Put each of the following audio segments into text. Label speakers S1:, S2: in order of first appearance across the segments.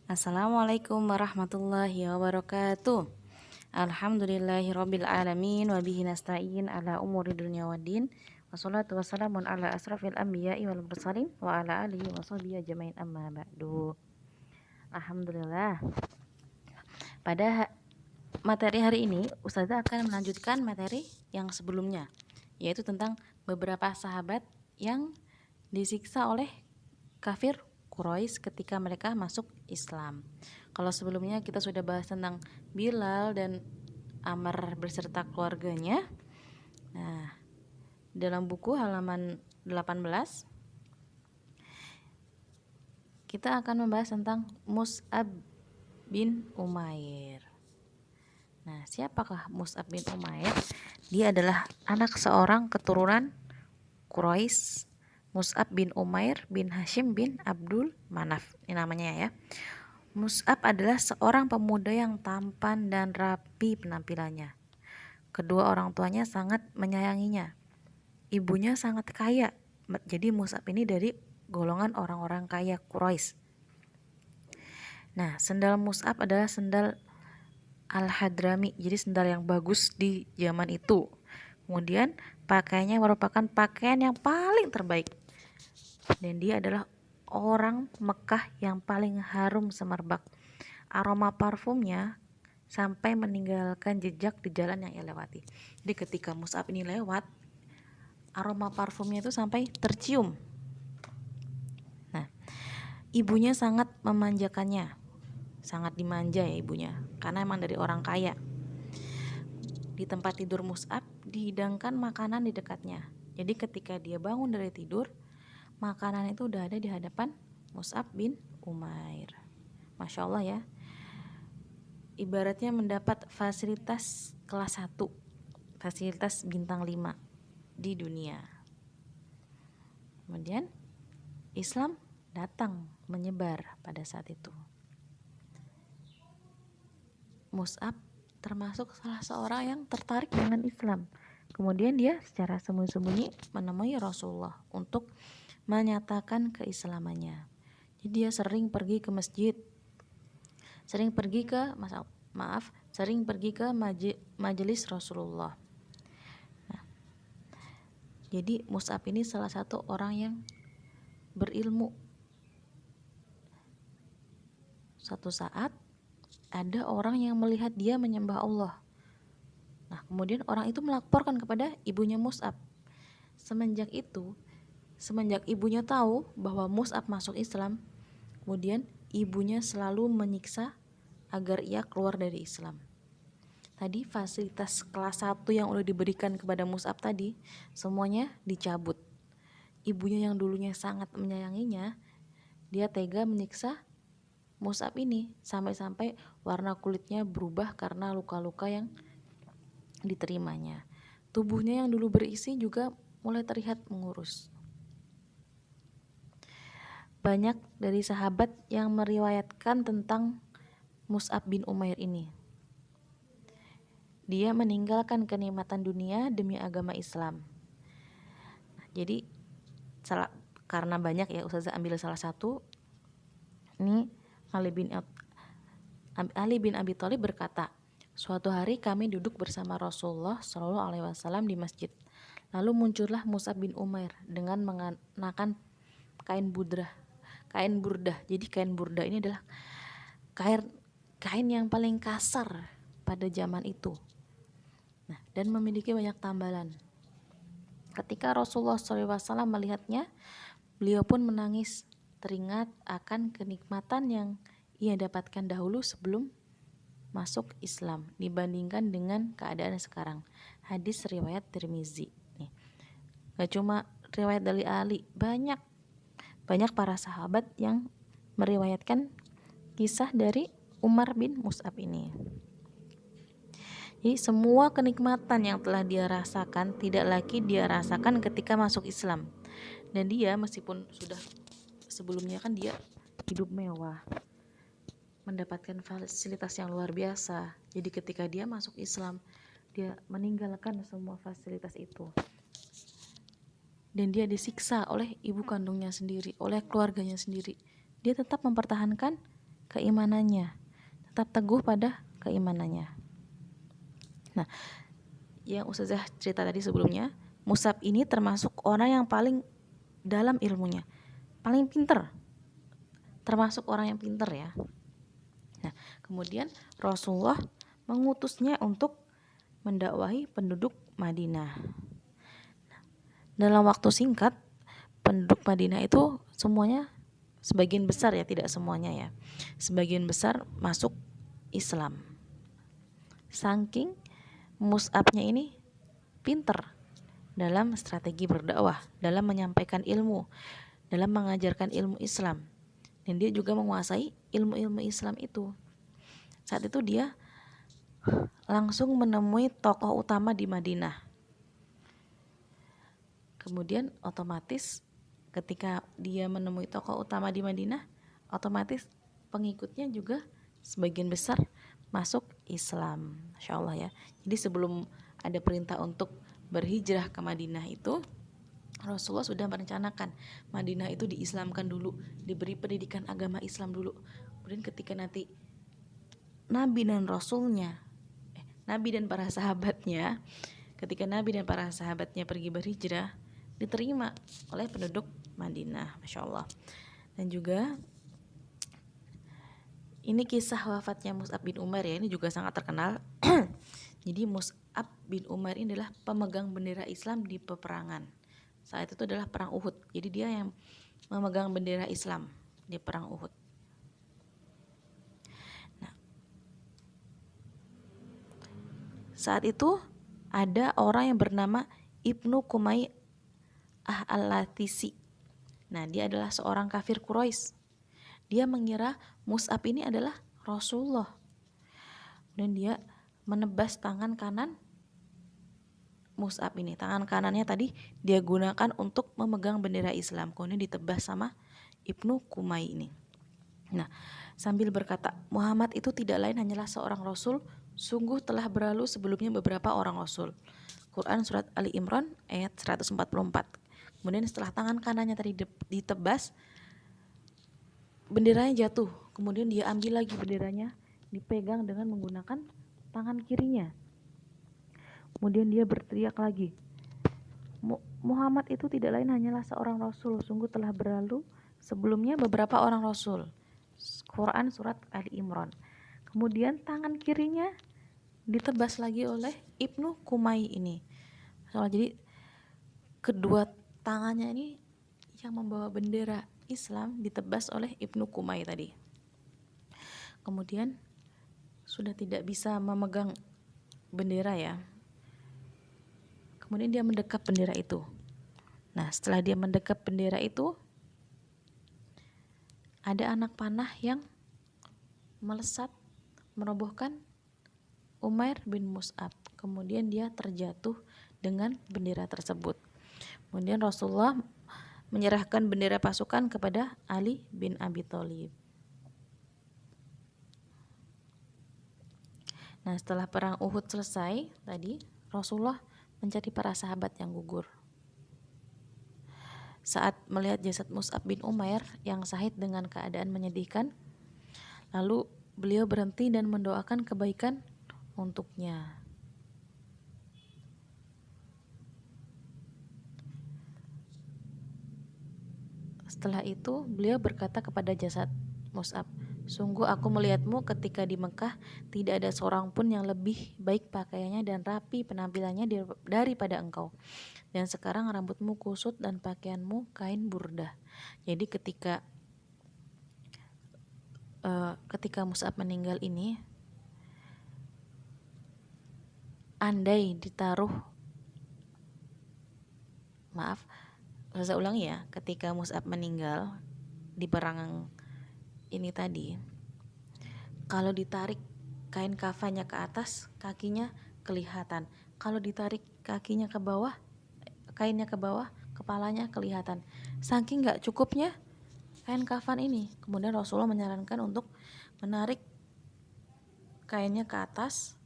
S1: Assalamualaikum warahmatullahi wabarakatuh. Alhamdulillahirabbil alamin wa bihi nasta'in ala umuri dunya waddin. Wassalatu wassalamun ala asrafil anbiya'i wal mursalin wa ala alihi wa sahbihi ajmain amma ba'du. Alhamdulillah. Pada materi hari ini Ustazah akan melanjutkan materi yang sebelumnya, yaitu tentang beberapa sahabat yang disiksa oleh kafir Quraisy ketika mereka masuk Islam. Kalau sebelumnya kita sudah bahas tentang Bilal dan Ammar beserta keluarganya. Nah, dalam buku halaman 18 kita akan membahas tentang Mus'ab bin Umair. Nah, siapakah Mus'ab bin Umair? Dia adalah anak seorang keturunan Quraisy, Mus'ab bin Umair bin Hashim bin Abdul Manaf. Ini namanya ya. Mus'ab adalah seorang pemuda yang tampan dan rapi penampilannya. Kedua orang tuanya sangat menyayanginya. Ibunya sangat kaya. Jadi Mus'ab ini dari golongan orang-orang kaya Quraisy. Nah, sendal Mus'ab adalah sendal Al-Hadrami. Jadi sendal yang bagus di zaman itu. Kemudian pakaiannya merupakan pakaian yang paling terbaik. Dan dia adalah orang Mekah yang paling harum semerbak. Aroma parfumnya sampai meninggalkan jejak di jalan yang ia lewati. Jadi ketika Mus'ab ini lewat, aroma parfumnya itu sampai tercium. Nah, ibunya sangat memanjakannya, sangat dimanja ya ibunya, karena emang dari orang kaya. Di tempat tidur Mus'ab dihidangkan makanan di dekatnya. Jadi ketika dia bangun dari tidur, makanan itu udah ada di hadapan Mus'ab bin Umair. Masya Allah ya. Ibaratnya mendapat fasilitas kelas 1, fasilitas bintang 5 di dunia. Kemudian Islam datang menyebar pada saat itu. Mus'ab termasuk salah seorang yang tertarik dengan Islam. Kemudian dia secara sembunyi-sembunyi menemui Rasulullah untuk menyatakan keislamannya. Jadi dia sering pergi ke masjid, sering pergi ke majelis Rasulullah. Nah, jadi Mus'ab ini salah satu orang yang berilmu. Suatu saat ada orang yang melihat dia menyembah Allah. Nah, kemudian orang itu melaporkan kepada ibunya Mus'ab. Semenjak ibunya tahu bahwa Mus'ab masuk Islam, kemudian ibunya selalu menyiksa agar ia keluar dari Islam. Tadi fasilitas kelas 1 yang udah diberikan kepada Mus'ab tadi, semuanya dicabut. Ibunya yang dulunya sangat menyayanginya, dia tega menyiksa Mus'ab ini sampai-sampai warna kulitnya berubah karena luka-luka yang diterimanya. Tubuhnya yang dulu berisi juga mulai terlihat mengurus. Banyak dari sahabat yang meriwayatkan tentang Mus'ab bin Umair ini. Dia meninggalkan kenikmatan dunia demi agama Islam. Nah, jadi karena banyak ya, Ustazah ambil salah satu. Ini Ali bin Abi Thalib berkata, suatu hari kami duduk bersama Rasulullah Shallallahu Alaihi Wasallam di masjid. Lalu muncullah Mus'ab bin Umair dengan mengenakan kain burdah. Jadi kain burdah ini adalah kain yang paling kasar pada zaman itu. Nah, dan memiliki banyak tambalan. Ketika Rasulullah SAW melihatnya, beliau pun menangis, teringat akan kenikmatan yang ia dapatkan dahulu sebelum masuk Islam dibandingkan dengan keadaan sekarang. Hadis riwayat Tirmizi. Nih, gak cuma riwayat dari Ali, banyak para sahabat yang meriwayatkan kisah dari Umar bin Mus'ab ini. Jadi semua kenikmatan yang telah dia rasakan tidak lagi dia rasakan ketika masuk Islam. Dan dia meskipun sudah sebelumnya kan dia hidup mewah, mendapatkan fasilitas yang luar biasa. Jadi ketika dia masuk Islam, dia meninggalkan semua fasilitas itu. Dan dia disiksa oleh ibu kandungnya sendiri, oleh keluarganya sendiri. Dia tetap mempertahankan keimanannya, tetap teguh pada keimanannya. Nah, yang Ustazah cerita tadi sebelumnya, Mus'ab ini termasuk orang yang paling dalam ilmunya, paling pinter, termasuk orang yang pinter ya. Nah, kemudian Rasulullah mengutusnya untuk mendakwahi penduduk Madinah. Dalam waktu singkat, penduduk Madinah itu semuanya, sebagian besar ya, tidak semuanya ya, sebagian besar masuk Islam. Saking Mus'abnya ini pinter dalam strategi berdakwah, dalam menyampaikan ilmu, dalam mengajarkan ilmu Islam. Dan dia juga menguasai ilmu-ilmu Islam itu. Saat itu dia langsung menemui tokoh utama di Madinah. Kemudian otomatis ketika dia menemui tokoh utama di Madinah, otomatis pengikutnya juga sebagian besar masuk Islam. Masya Allah ya. Jadi sebelum ada perintah untuk berhijrah ke Madinah itu, Rasulullah sudah merencanakan Madinah itu diislamkan dulu, diberi pendidikan agama Islam dulu. Kemudian ketika nanti Nabi dan Rasulnya, Nabi dan para sahabatnya, ketika Nabi dan para sahabatnya pergi berhijrah, diterima oleh penduduk Madinah. Masya Allah. Dan juga ini kisah wafatnya Mus'ab bin Umair ya, ini juga sangat terkenal. Jadi Mus'ab bin Umair ini adalah pemegang bendera Islam di peperangan. Saat itu adalah perang Uhud. Jadi dia yang memegang bendera Islam di perang Uhud. Nah, saat itu ada orang yang bernama Ibnu Kumai al-Latisi. Nah, dia adalah seorang kafir Quraisy. Dia mengira Mus'ab ini adalah Rasulullah. Dan dia menebas tangan kanan Mus'ab ini. Tangan kanannya tadi dia gunakan untuk memegang bendera Islam. Kemudian ditebas sama Ibnu Kumai ini. Nah, sambil berkata, Muhammad itu tidak lain hanyalah seorang Rasul. Sungguh telah berlalu sebelumnya beberapa orang Rasul. Quran surat Ali Imran ayat 144. Kemudian setelah tangan kanannya tadi ditebas, benderanya jatuh. Kemudian dia ambil lagi benderanya, dipegang dengan menggunakan tangan kirinya. Kemudian dia berteriak lagi, Muhammad itu tidak lain hanyalah seorang Rasul. Sungguh telah berlalu sebelumnya beberapa orang Rasul. Quran surat Ali Imran. Kemudian tangan kirinya ditebas lagi oleh Ibnu Kumai ini. Jadi kedua tangannya ini yang membawa bendera Islam ditebas oleh Ibnu Kumai tadi. Kemudian sudah tidak bisa memegang bendera ya. Kemudian dia mendekap bendera itu. Nah, setelah dia mendekap bendera itu, ada anak panah yang melesat merobohkan Umair bin Mus'ab. Kemudian dia terjatuh dengan bendera tersebut. Kemudian Rasulullah menyerahkan bendera pasukan kepada Ali bin Abi Thalib. Nah, setelah perang Uhud selesai tadi, Rasulullah mencari para sahabat yang gugur. Saat melihat jasad Mus'ab bin Umair yang syahid dengan keadaan menyedihkan, lalu beliau berhenti dan mendoakan kebaikan untuknya. Setelah itu beliau berkata kepada jasad Mus'ab, sungguh aku melihatmu ketika di Mekah tidak ada seorang pun yang lebih baik pakaiannya dan rapi penampilannya daripada engkau. Dan sekarang rambutmu kusut dan pakaianmu kain burdah. Jadi ketika Mus'ab meninggal ini, andai ditaruh, saya ulangi ya, ketika Mus'ab meninggal di perang ini tadi, kalau ditarik kain kafannya ke atas, kakinya kelihatan. Kalau ditarik kakinya ke bawah, kainnya ke bawah, kepalanya kelihatan. Saking gak cukupnya kain kafan ini, kemudian Rasulullah menyarankan untuk menarik kainnya ke atas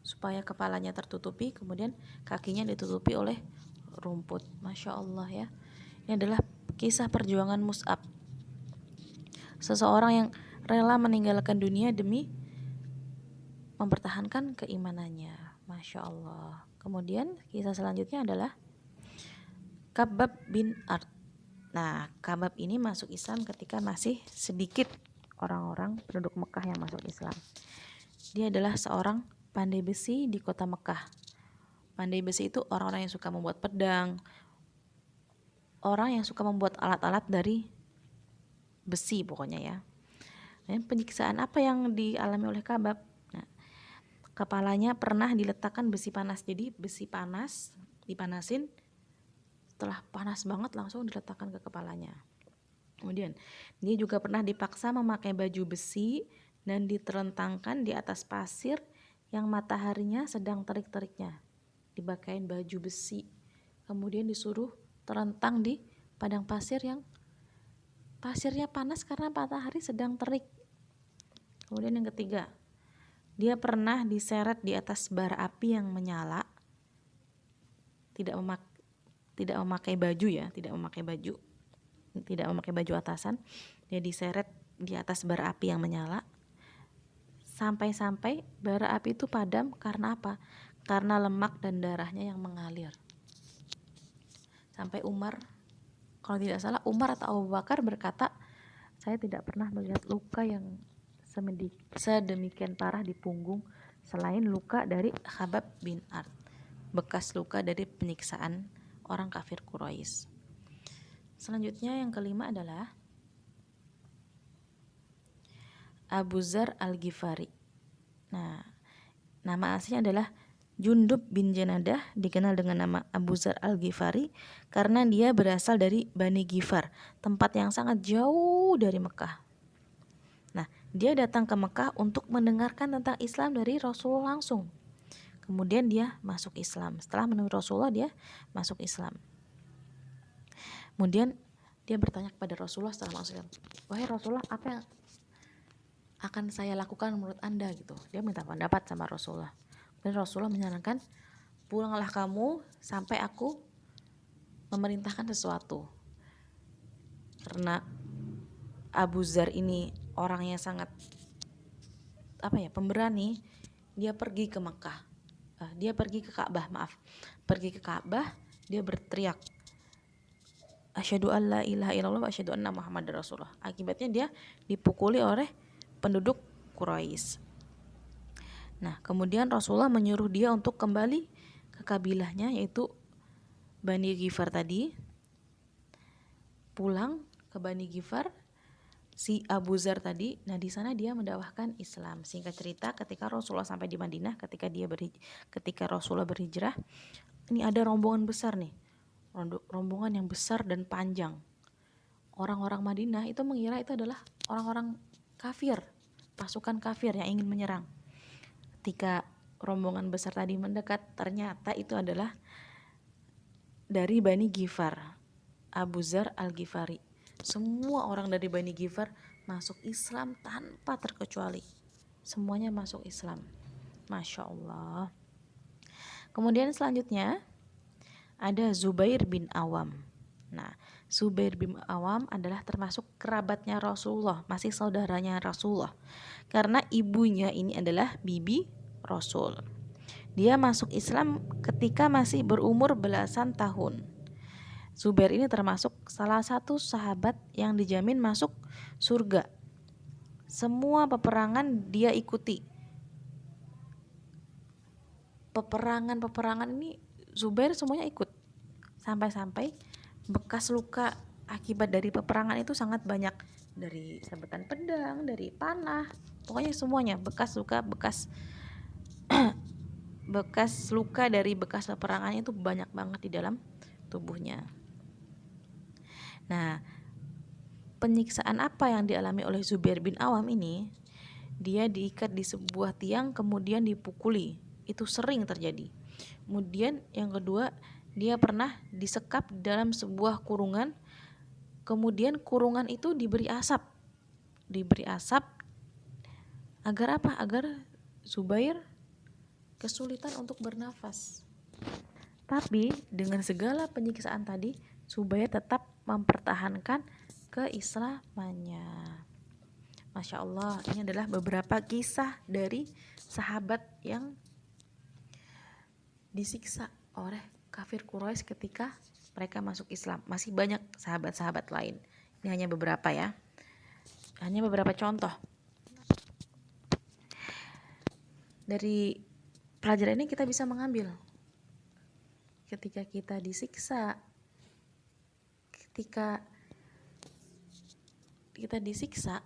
S1: supaya kepalanya tertutupi, kemudian kakinya ditutupi oleh rumput. Masya Allah ya. Ini adalah kisah perjuangan Mus'ab, seseorang yang rela meninggalkan dunia demi mempertahankan keimanannya. Masya Allah. Kemudian kisah selanjutnya adalah Khabbab bin Art. Nah, Khabbab ini masuk Islam ketika masih sedikit orang-orang penduduk Mekah yang masuk Islam. Dia adalah seorang pandai besi di kota Mekah. Pandai besi itu orang-orang yang suka membuat pedang, orang yang suka membuat alat-alat dari besi pokoknya ya. Dan penyiksaan apa yang dialami oleh Khabbab? Nah, kepalanya pernah diletakkan besi panas. Jadi besi panas dipanasin, setelah panas banget langsung diletakkan ke kepalanya. Kemudian dia juga pernah dipaksa memakai baju besi dan diterentangkan di atas pasir yang mataharinya sedang terik-teriknya. Dipakain baju besi, kemudian disuruh terentang di padang pasir yang pasirnya panas karena matahari sedang terik. Kemudian yang ketiga, dia pernah diseret di atas bara api yang menyala, tidak memakai baju ya, tidak memakai baju atasan. Dia diseret di atas bara api yang menyala, sampai-sampai bara api itu padam karena apa? Karena lemak dan darahnya yang mengalir. Sampai Umar, kalau tidak salah Umar atau Abu Bakar berkata, saya tidak pernah melihat luka yang sedemikian parah di punggung selain luka dari Khabbab bin Art, bekas luka dari penyiksaan orang kafir Quraisy. Selanjutnya yang kelima adalah Abu Dzar Al-Ghifari. Nah, nama aslinya adalah Jundub bin Janadah, dikenal dengan nama Abu Dzar Al-Ghifari karena dia berasal dari Bani Ghifar, tempat yang sangat jauh dari Mekah. Nah, dia datang ke Mekah untuk mendengarkan tentang Islam dari Rasulullah langsung. Kemudian dia masuk Islam. Setelah menemui Rasulullah, dia masuk Islam. Kemudian dia bertanya kepada Rasulullah setelah masuk Islam, wahai Rasulullah, apa yang akan saya lakukan menurut Anda gitu. Dia minta pendapat sama Rasulullah. Dan Rasulullah menyarankan, pulanglah kamu sampai aku memerintahkan sesuatu. Karena Abu Dzar ini orangnya sangat pemberani, dia pergi ke Mekah. Dia pergi ke Ka'bah, Pergi ke Ka'bah, dia berteriak, asyhadu an la ilaha illallah wa asyhadu anna Muhammadar Rasulullah. Akibatnya dia dipukuli oleh penduduk Quraisy. Nah, kemudian Rasulullah menyuruh dia untuk kembali ke kabilahnya, yaitu Bani Ghifar tadi. Pulang ke Bani Ghifar, si Abu Dzar tadi. Nah, di sana dia mendakwahkan Islam. Singkat cerita, ketika Rasulullah sampai di Madinah, ketika Rasulullah berhijrah, ini ada rombongan besar nih. Rombongan yang besar dan panjang. Orang-orang Madinah itu mengira itu adalah orang-orang kafir, pasukan kafir yang ingin menyerang. Ketika rombongan besar tadi mendekat, ternyata itu adalah dari Bani Ghifar, Abu Dzar Al-Ghifari. Semua orang dari Bani Ghifar masuk Islam tanpa terkecuali. Semuanya masuk Islam. Masya Allah. Kemudian selanjutnya ada Zubair bin Awam. Nah, Zubair bin Awam adalah termasuk kerabatnya Rasulullah, masih saudaranya Rasulullah. Karena ibunya ini adalah bibi Rasul. Dia masuk Islam ketika masih berumur belasan tahun. Zubair ini termasuk salah satu sahabat yang dijamin masuk surga. Semua peperangan dia ikuti. Peperangan ini Zubair semuanya ikut. Sampai-sampai bekas luka akibat dari peperangan itu sangat banyak. Dari sabetan pedang, dari panah, pokoknya semuanya bekas luka dari bekas peperangan itu banyak banget di dalam tubuhnya. Nah, penyiksaan apa yang dialami oleh Zubair bin Awam ini? Dia diikat di sebuah tiang kemudian dipukuli. Itu sering terjadi. Kemudian yang kedua, dia pernah disekap dalam sebuah kurungan. Kemudian kurungan itu diberi asap. Agar apa? Agar Zubair kesulitan untuk bernafas. Tapi dengan segala penyiksaan tadi, Zubair tetap mempertahankan keislamannya. Masya Allah, ini adalah beberapa kisah dari sahabat yang disiksa oleh kafir Quraisy ketika mereka masuk Islam. Masih banyak sahabat-sahabat lain. Ini hanya beberapa ya. Hanya beberapa contoh. Dari pelajaran ini kita bisa mengambil ketika kita disiksa, ketika kita disiksa,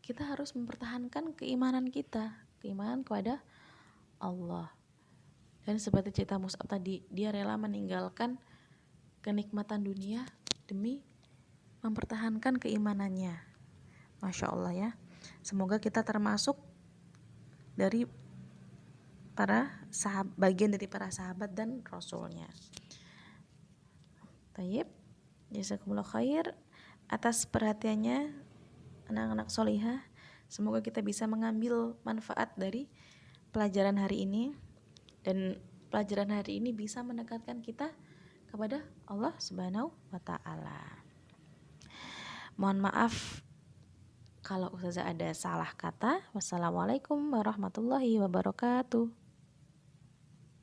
S1: kita harus mempertahankan keimanan kita, keimanan kepada Allah. Dan seperti cerita Mus'ab tadi, dia rela meninggalkan kenikmatan dunia demi mempertahankan keimanannya. Masya Allah ya. Semoga kita termasuk dari bagian dari para sahabat dan rasulnya. Tayyib, jazakumullah khair atas perhatiannya anak-anak solihah. Semoga kita bisa mengambil manfaat dari pelajaran hari ini, dan pelajaran hari ini bisa mendekatkan kita kepada Allah Subhanahu wa Ta'ala. Mohon maaf kalau Ustazah ada salah kata. Wassalamualaikum warahmatullahi wabarakatuh.